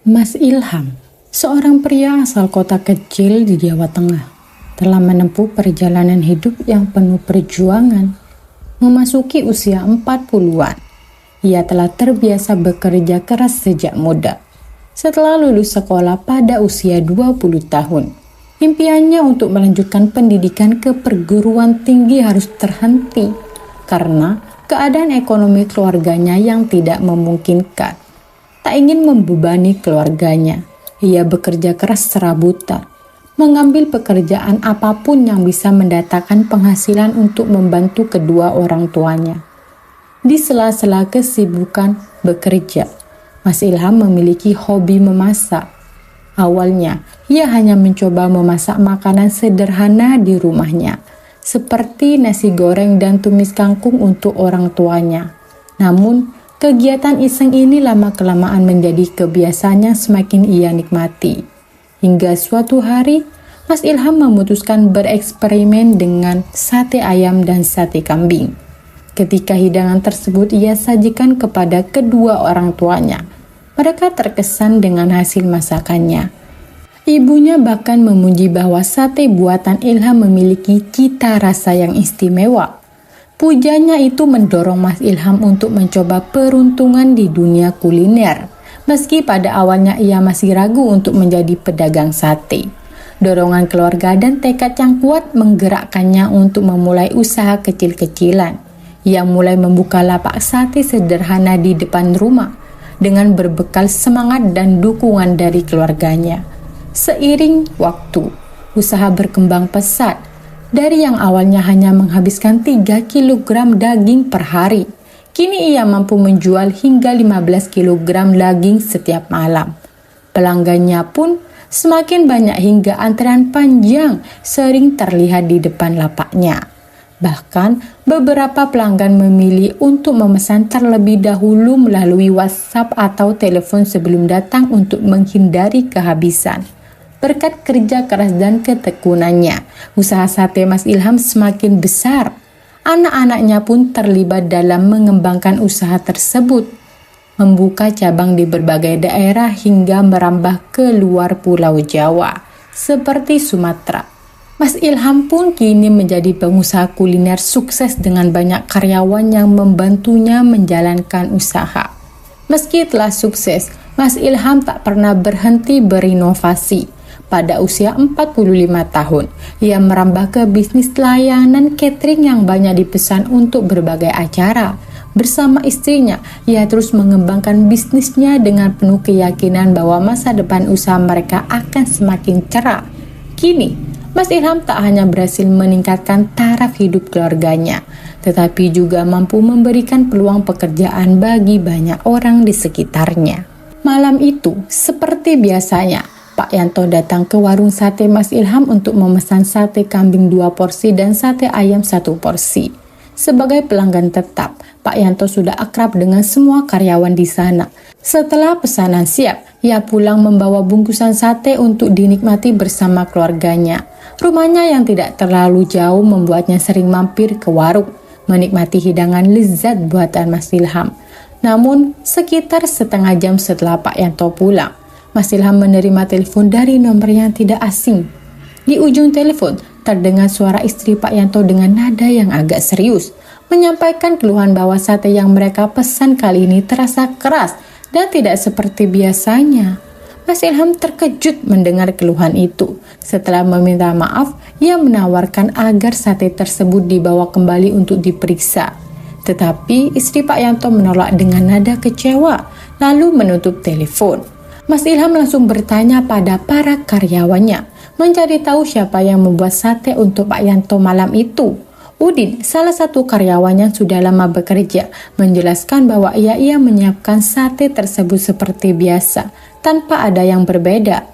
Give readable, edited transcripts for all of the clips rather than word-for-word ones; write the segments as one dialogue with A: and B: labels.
A: Mas Ilham, seorang pria asal kota kecil di Jawa Tengah, telah menempuh perjalanan hidup yang penuh perjuangan. Memasuki usia 40-an, ia telah terbiasa bekerja keras sejak muda. Setelah lulus sekolah pada usia 20 tahun, impiannya untuk melanjutkan pendidikan ke perguruan tinggi harus terhenti karena keadaan ekonomi keluarganya yang tidak memungkinkan. Tak ingin membebani keluarganya, ia bekerja keras serabutan, mengambil pekerjaan apapun yang bisa mendatangkan penghasilan untuk membantu kedua orang tuanya. Di sela-sela kesibukan bekerja, Mas Ilham memiliki hobi memasak. Awalnya, ia hanya mencoba memasak makanan sederhana di rumahnya, seperti nasi goreng dan tumis kangkung untuk orang tuanya. Namun, kegiatan iseng ini lama-kelamaan menjadi kebiasaan yang semakin ia nikmati. Hingga suatu hari, Mas Ilham memutuskan bereksperimen dengan sate ayam dan sate kambing. Ketika hidangan tersebut ia sajikan kepada kedua orang tuanya, mereka terkesan dengan hasil masakannya. Ibunya bahkan memuji bahwa sate buatan Ilham memiliki cita rasa yang istimewa. Pujanya itu mendorong Mas Ilham untuk mencoba peruntungan di dunia kuliner. Meski pada awalnya ia masih ragu untuk menjadi pedagang sate. Dorongan keluarga dan tekad yang kuat menggerakkannya untuk memulai usaha kecil-kecilan. Ia mulai membuka lapak sate sederhana di depan rumah dengan berbekal semangat dan dukungan dari keluarganya. Seiring waktu, usaha berkembang pesat. Dari yang awalnya hanya menghabiskan 3 kg daging per hari, kini ia mampu menjual hingga 15 kg daging setiap malam. Pelanggannya pun semakin banyak hingga antrean panjang sering terlihat di depan lapaknya. Bahkan beberapa pelanggan memilih untuk memesan terlebih dahulu melalui WhatsApp atau telepon sebelum datang untuk menghindari kehabisan. Berkat kerja keras dan ketekunannya, usaha sate Mas Ilham semakin besar. Anak-anaknya pun terlibat dalam mengembangkan usaha tersebut, membuka cabang di berbagai daerah hingga merambah ke luar Pulau Jawa, seperti Sumatera. Mas Ilham pun kini menjadi pengusaha kuliner sukses dengan banyak karyawan yang membantunya menjalankan usaha. Meski telah sukses, Mas Ilham tak pernah berhenti berinovasi. Pada usia 45 tahun, ia merambah ke bisnis layanan catering yang banyak dipesan untuk berbagai acara. Bersama istrinya, ia terus mengembangkan bisnisnya dengan penuh keyakinan bahwa masa depan usaha mereka akan semakin cerah. Kini, Mas Ilham tak hanya berhasil meningkatkan taraf hidup keluarganya, tetapi juga mampu memberikan peluang pekerjaan bagi banyak orang di sekitarnya. Malam itu, seperti biasanya, Pak Yanto datang ke warung sate Mas Ilham untuk memesan sate kambing 2 porsi dan sate ayam 1 porsi. Sebagai pelanggan tetap, Pak Yanto sudah akrab dengan semua karyawan di sana. Setelah pesanan siap, ia pulang membawa bungkusan sate untuk dinikmati bersama keluarganya. Rumahnya yang tidak terlalu jauh membuatnya sering mampir ke warung, menikmati hidangan lezat buatan Mas Ilham. Namun, sekitar setengah jam setelah Pak Yanto pulang, Mas Ilham menerima telepon dari nomor yang tidak asing. Di ujung telepon, terdengar suara istri Pak Yanto dengan nada yang agak serius, menyampaikan keluhan bahwa sate yang mereka pesan kali ini terasa keras dan tidak seperti biasanya. Mas Ilham terkejut mendengar keluhan itu. Setelah meminta maaf, ia menawarkan agar sate tersebut dibawa kembali untuk diperiksa. Tetapi istri Pak Yanto menolak dengan nada kecewa, lalu menutup telepon. Mas Ilham langsung bertanya pada para karyawannya, mencari tahu siapa yang membuat sate untuk Pak Yanto malam itu. Udin, salah satu karyawan yang sudah lama bekerja, menjelaskan bahwa ia menyiapkan sate tersebut seperti biasa, tanpa ada yang berbeda.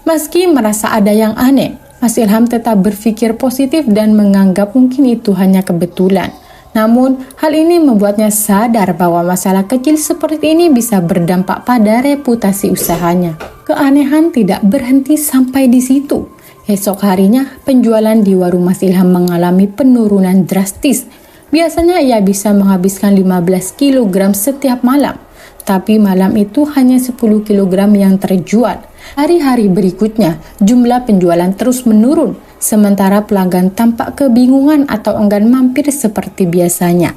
A: Meski merasa ada yang aneh, Mas Ilham tetap berpikir positif dan menganggap mungkin itu hanya kebetulan. Namun, hal ini membuatnya sadar bahwa masalah kecil seperti ini bisa berdampak pada reputasi usahanya. Keanehan tidak berhenti sampai di situ. Esok harinya, penjualan di warung Mas Ilham mengalami penurunan drastis. Biasanya ia bisa menghabiskan 15 kg setiap malam. tapi malam itu hanya 10 kilogram yang terjual. Hari-hari berikutnya, jumlah penjualan terus menurun, sementara pelanggan tampak kebingungan atau enggan mampir seperti biasanya.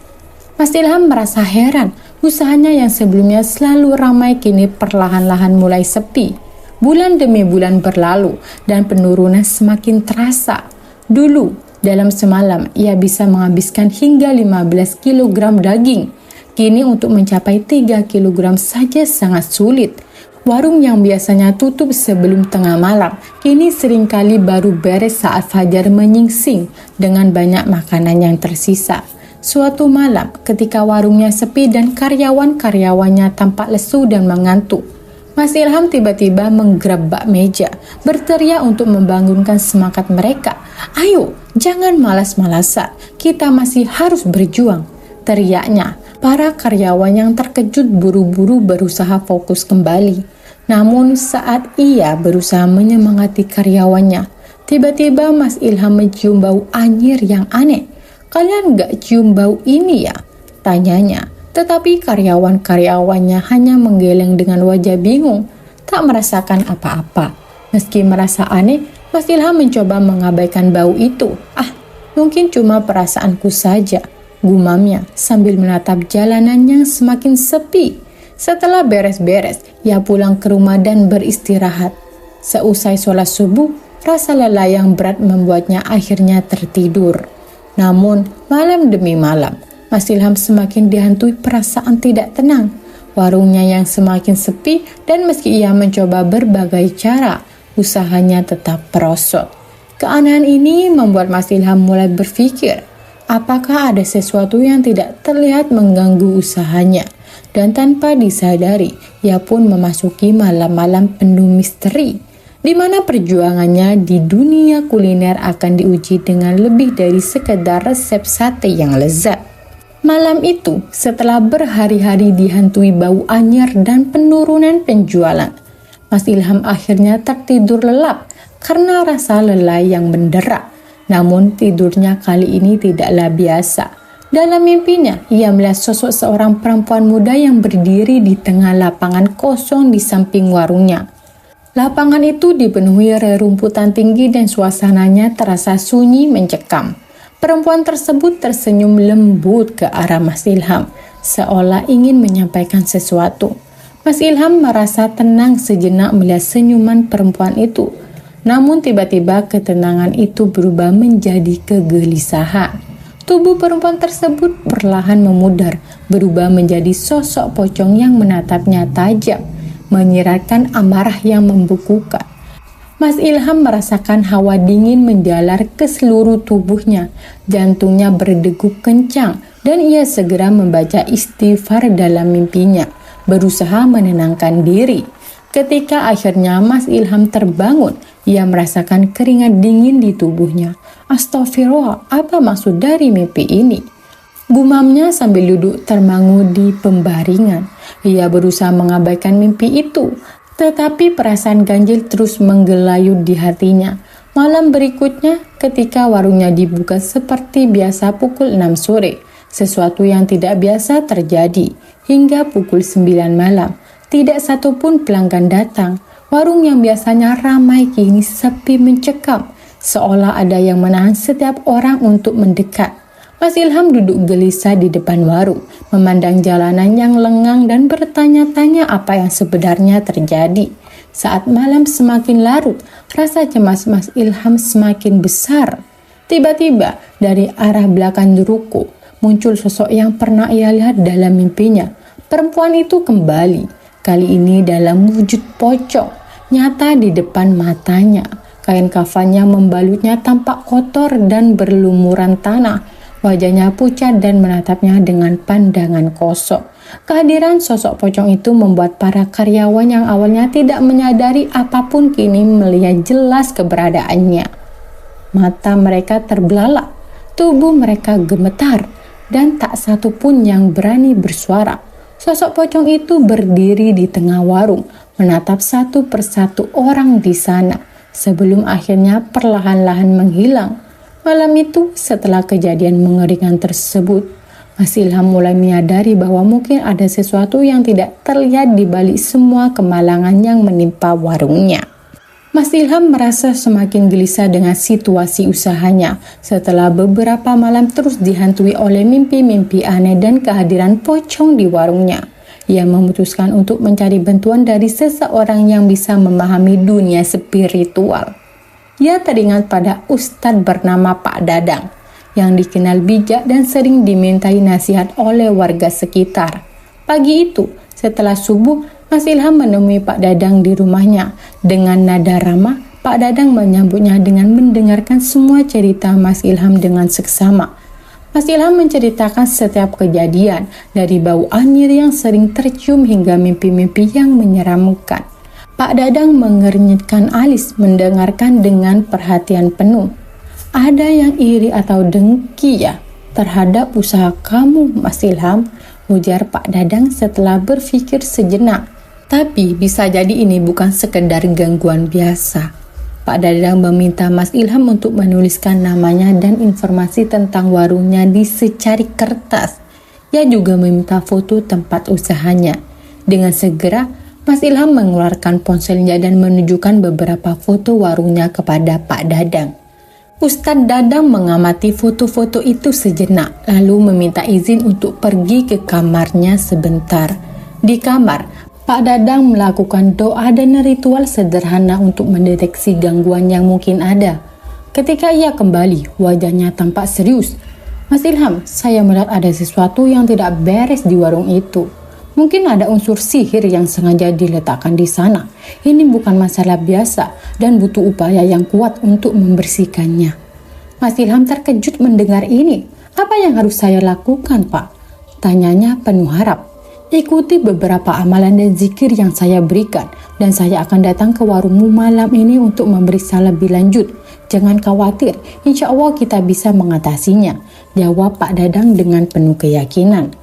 A: Mas Ilham merasa heran, usahanya yang sebelumnya selalu ramai kini perlahan-lahan mulai sepi. Bulan demi bulan berlalu dan penurunan semakin terasa. Dulu, dalam semalam, ia bisa menghabiskan hingga 15 kg daging. Kini untuk mencapai 3 kg saja sangat sulit. Warung yang biasanya tutup sebelum tengah malam, kini seringkali baru beres saat fajar menyingsing dengan banyak makanan yang tersisa. Suatu malam, ketika warungnya sepi dan karyawan-karyawannya tampak lesu dan mengantuk, Mas Ilham tiba-tiba menggerebek meja, berteriak untuk membangunkan semangat mereka. "Ayo, jangan malas-malasan, kita masih harus berjuang," teriaknya. Para karyawan yang terkejut buru-buru berusaha fokus kembali. Namun saat ia berusaha menyemangati karyawannya, tiba-tiba Mas Ilham mencium bau anyir yang aneh. "Kalian gak cium bau ini ya?" tanyanya. Tetapi karyawan-karyawannya hanya menggeleng dengan wajah bingung, tak merasakan apa-apa. Meski merasa aneh, Mas Ilham mencoba mengabaikan bau itu. Mungkin cuma perasaanku saja," gumamnya sambil menatap jalanan yang semakin sepi. Setelah beres-beres, ia pulang ke rumah dan beristirahat. Seusai sholat subuh, rasa lelah yang berat membuatnya akhirnya tertidur. Namun, malam demi malam, Mas Ilham semakin dihantui perasaan tidak tenang. Warungnya yang semakin sepi dan meski ia mencoba berbagai cara, usahanya tetap merosot. Keanehan ini membuat Mas Ilham mulai berpikir, apakah ada sesuatu yang tidak terlihat mengganggu usahanya? Dan tanpa disadari, ia pun memasuki malam-malam penuh misteri, di mana perjuangannya di dunia kuliner akan diuji dengan lebih dari sekedar resep sate yang lezat. Malam itu, setelah berhari-hari dihantui bau anyir dan penurunan penjualan, Mas Ilham akhirnya tertidur lelap karena rasa lelah yang mendera. Namun tidurnya kali ini tidaklah biasa. Dalam mimpinya, ia melihat sosok seorang perempuan muda yang berdiri di tengah lapangan kosong di samping warungnya. Lapangan itu dipenuhi rerumputan tinggi dan suasananya terasa sunyi mencekam. Perempuan tersebut tersenyum lembut ke arah Mas Ilham, seolah ingin menyampaikan sesuatu. Mas Ilham merasa tenang sejenak melihat senyuman perempuan itu. Namun tiba-tiba ketenangan itu berubah menjadi kegelisahan. Tubuh perempuan tersebut perlahan memudar, berubah menjadi sosok pocong yang menatapnya tajam, menyiratkan amarah yang membukukan. Mas Ilham merasakan hawa dingin menjalar ke seluruh tubuhnya. Jantungnya berdegup kencang dan ia segera membaca istighfar dalam mimpinya, berusaha menenangkan diri. Ketika akhirnya Mas Ilham terbangun, ia merasakan keringat dingin di tubuhnya. "Astagfirullah, apa maksud dari mimpi ini?" gumamnya sambil duduk termangu di pembaringan. Ia berusaha mengabaikan mimpi itu, tetapi perasaan ganjil terus menggelayut di hatinya. Malam berikutnya, ketika warungnya dibuka seperti biasa pukul 6 sore, sesuatu yang tidak biasa terjadi. Hingga pukul 9 malam, tidak satupun pelanggan datang. Warung yang biasanya ramai kini sepi mencekam, seolah ada yang menahan setiap orang untuk mendekat. Mas Ilham duduk gelisah di depan warung, memandang jalanan yang lengang dan bertanya-tanya apa yang sebenarnya terjadi. Saat malam semakin larut, rasa cemas Mas Ilham semakin besar. Tiba-tiba dari arah belakang ruko muncul sosok yang pernah ia lihat dalam mimpinya. Perempuan itu kembali, kali ini dalam wujud pocong, nyata di depan matanya. Kain kafannya membalutnya tampak kotor dan berlumuran tanah. Wajahnya pucat dan menatapnya dengan pandangan kosong. Kehadiran sosok pocong itu membuat para karyawan yang awalnya tidak menyadari apapun kini melihat jelas keberadaannya. Mata mereka terbelalak, tubuh mereka gemetar, dan tak satu pun yang berani bersuara. Sosok pocong itu berdiri di tengah warung, menatap satu persatu orang di sana, sebelum akhirnya perlahan-lahan menghilang. Malam itu, setelah kejadian mengerikan tersebut, Mas Ilham mulai menyadari bahwa mungkin ada sesuatu yang tidak terlihat di balik semua kemalangan yang menimpa warungnya. Mas Ilham merasa semakin gelisah dengan situasi usahanya setelah beberapa malam terus dihantui oleh mimpi-mimpi aneh dan kehadiran pocong di warungnya. Ia memutuskan untuk mencari bantuan dari seseorang yang bisa memahami dunia spiritual. Ia teringat pada ustadz bernama Pak Dadang yang dikenal bijak dan sering dimintai nasihat oleh warga sekitar. Pagi itu, setelah subuh, Mas Ilham menemui Pak Dadang di rumahnya. Dengan nada ramah, Pak Dadang menyambutnya dengan mendengarkan semua cerita Mas Ilham dengan seksama. Mas Ilham menceritakan setiap kejadian, dari bau anyir yang sering tercium hingga mimpi-mimpi yang menyeramkan. Pak Dadang mengernyitkan alis mendengarkan dengan perhatian penuh. Ada yang iri atau dengki ya terhadap usaha kamu, Mas Ilham, ujar Pak Dadang setelah berpikir sejenak. Tapi bisa jadi ini bukan sekedar gangguan biasa. Pak Dadang meminta Mas Ilham untuk menuliskan namanya dan informasi tentang warungnya di secari kertas. Ia juga meminta foto tempat usahanya. Dengan segera, Mas Ilham mengeluarkan ponselnya dan menunjukkan beberapa foto warungnya kepada Pak Dadang. Ustadz Dadang mengamati foto-foto itu sejenak, lalu meminta izin untuk pergi ke kamarnya sebentar. Di kamar, Pak Dadang melakukan doa dan ritual sederhana untuk mendeteksi gangguan yang mungkin ada. Ketika ia kembali, wajahnya tampak serius. Mas Ilham, saya melihat ada sesuatu yang tidak beres di warung itu. Mungkin ada unsur sihir yang sengaja diletakkan di sana. Ini bukan masalah biasa dan butuh upaya yang kuat untuk membersihkannya. Mas Ilham terkejut mendengar ini. Apa yang harus saya lakukan, Pak? Tanyanya penuh harap. Ikuti beberapa amalan dan zikir yang saya berikan, dan saya akan datang ke warungmu malam ini untuk memeriksa lebih lanjut. Jangan khawatir, insya Allah kita bisa mengatasinya, jawab Pak Dadang dengan penuh keyakinan.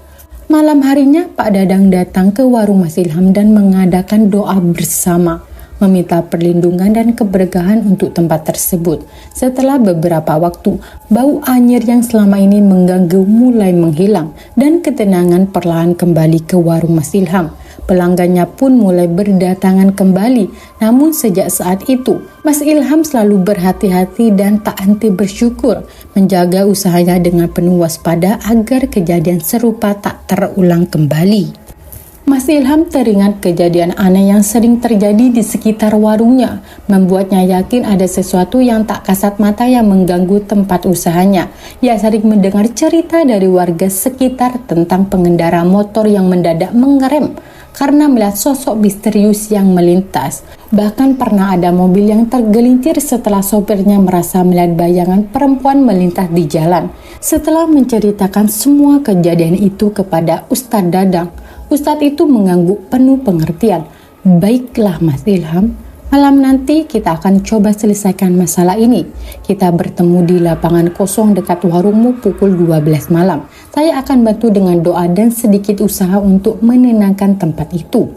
A: Malam harinya, Pak Dadang datang ke warung Mas Ilham dan mengadakan doa bersama, meminta perlindungan dan keberkahan untuk tempat tersebut. Setelah beberapa waktu, bau anyir yang selama ini mengganggu mulai menghilang dan ketenangan perlahan kembali ke warung Mas Ilham. Pelanggannya pun mulai berdatangan kembali. Namun sejak saat itu, Mas Ilham selalu berhati-hati dan tak henti bersyukur, menjaga usahanya dengan penuh waspada agar kejadian serupa tak terulang kembali. Mas Ilham teringat kejadian aneh yang sering terjadi di sekitar warungnya, membuatnya yakin ada sesuatu yang tak kasat mata yang mengganggu tempat usahanya. Ia sering mendengar cerita dari warga sekitar tentang pengendara motor yang mendadak mengerem karena melihat sosok misterius yang melintas. Bahkan pernah ada mobil yang tergelincir setelah sopirnya merasa melihat bayangan perempuan melintas di jalan. Setelah menceritakan semua kejadian itu kepada Ustadz Dadang, Ustadz itu mengangguk penuh pengertian. Baiklah Mas Ilham, malam nanti kita akan coba selesaikan masalah ini. Kita bertemu di lapangan kosong dekat warungmu pukul 12 malam. Saya akan bantu dengan doa dan sedikit usaha untuk menenangkan tempat itu.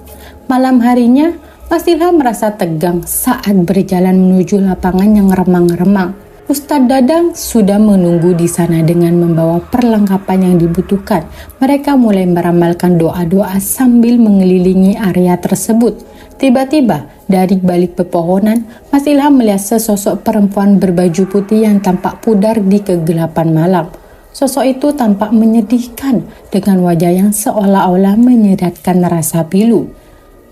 A: Malam harinya, Mas Ilham merasa tegang saat berjalan menuju lapangan yang remang-remang. Ustadz Dadang sudah menunggu di sana dengan membawa perlengkapan yang dibutuhkan. Mereka mulai meramalkan doa-doa sambil mengelilingi area tersebut. Tiba-tiba, dari balik pepohonan, Mas Ilham melihat sesosok perempuan berbaju putih yang tampak pudar di kegelapan malam. Sosok itu tampak menyedihkan dengan wajah yang seolah-olah menyeratkan rasa pilu.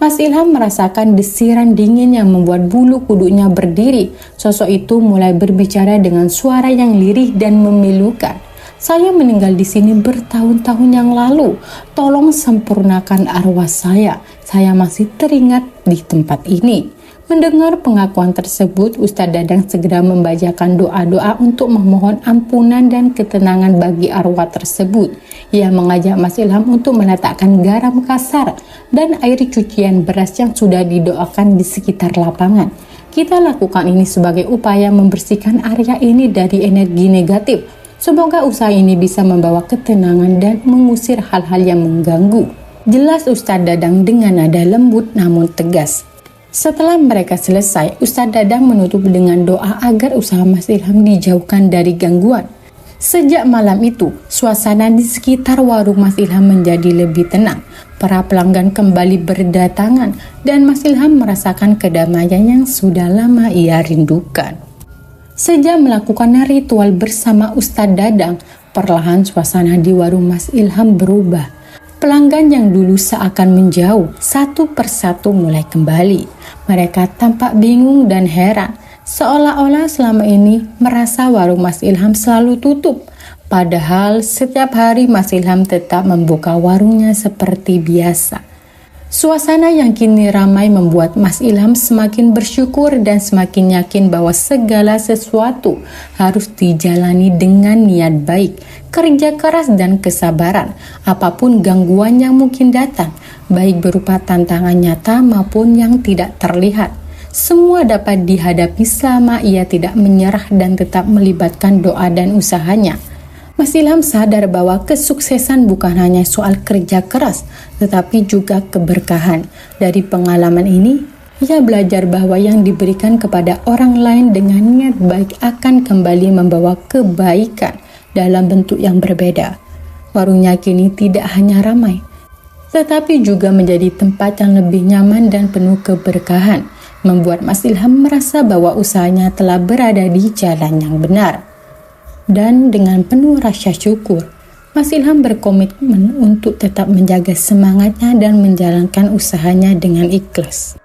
A: Mas Ilham merasakan desiran dingin yang membuat bulu kuduknya berdiri. Sosok itu mulai berbicara dengan suara yang lirih dan memilukan. Saya meninggal di sini bertahun-tahun yang lalu. Tolong sempurnakan arwah saya. Saya masih teringat di tempat ini. Mendengar pengakuan tersebut, Ustadz Dadang segera membacakan doa-doa untuk memohon ampunan dan ketenangan bagi arwah tersebut. Ia mengajak Mas Ilham untuk meletakkan garam kasar dan air cucian beras yang sudah didoakan di sekitar lapangan. Kita lakukan ini sebagai upaya membersihkan area ini dari energi negatif. Semoga usaha ini bisa membawa ketenangan dan mengusir hal-hal yang mengganggu. Jelas Ustadz Dadang dengan nada lembut namun tegas. Setelah mereka selesai, Ustadz Dadang menutup dengan doa agar usaha Mas Ilham dijauhkan dari gangguan. Sejak malam itu, suasana di sekitar warung Mas Ilham menjadi lebih tenang. Para pelanggan kembali berdatangan dan Mas Ilham merasakan kedamaian yang sudah lama ia rindukan. Sejak melakukan ritual bersama Ustadz Dadang, perlahan suasana di warung Mas Ilham berubah. Pelanggan yang dulu seakan menjauh, satu persatu mulai kembali. Mereka tampak bingung dan heran, seolah-olah selama ini merasa warung Mas Ilham selalu tutup. Padahal setiap hari Mas Ilham tetap membuka warungnya seperti biasa. Suasana yang kini ramai membuat Mas Ilham semakin bersyukur dan semakin yakin bahwa segala sesuatu harus dijalani dengan niat baik, kerja keras dan kesabaran. Apapun gangguan yang mungkin datang, baik berupa tantangan nyata maupun yang tidak terlihat, semua dapat dihadapi selama ia tidak menyerah dan tetap melibatkan doa dan usahanya. Mas Ilham sadar bahwa kesuksesan bukan hanya soal kerja keras, tetapi juga keberkahan. Dari pengalaman ini, ia belajar bahwa yang diberikan kepada orang lain dengan niat baik akan kembali membawa kebaikan dalam bentuk yang berbeda. Warungnya kini tidak hanya ramai, tetapi juga menjadi tempat yang lebih nyaman dan penuh keberkahan, membuat Mas Ilham merasa bahwa usahanya telah berada di jalan yang benar. Dan dengan penuh rasa syukur, Mas Ilham berkomitmen untuk tetap menjaga semangatnya dan menjalankan usahanya dengan ikhlas.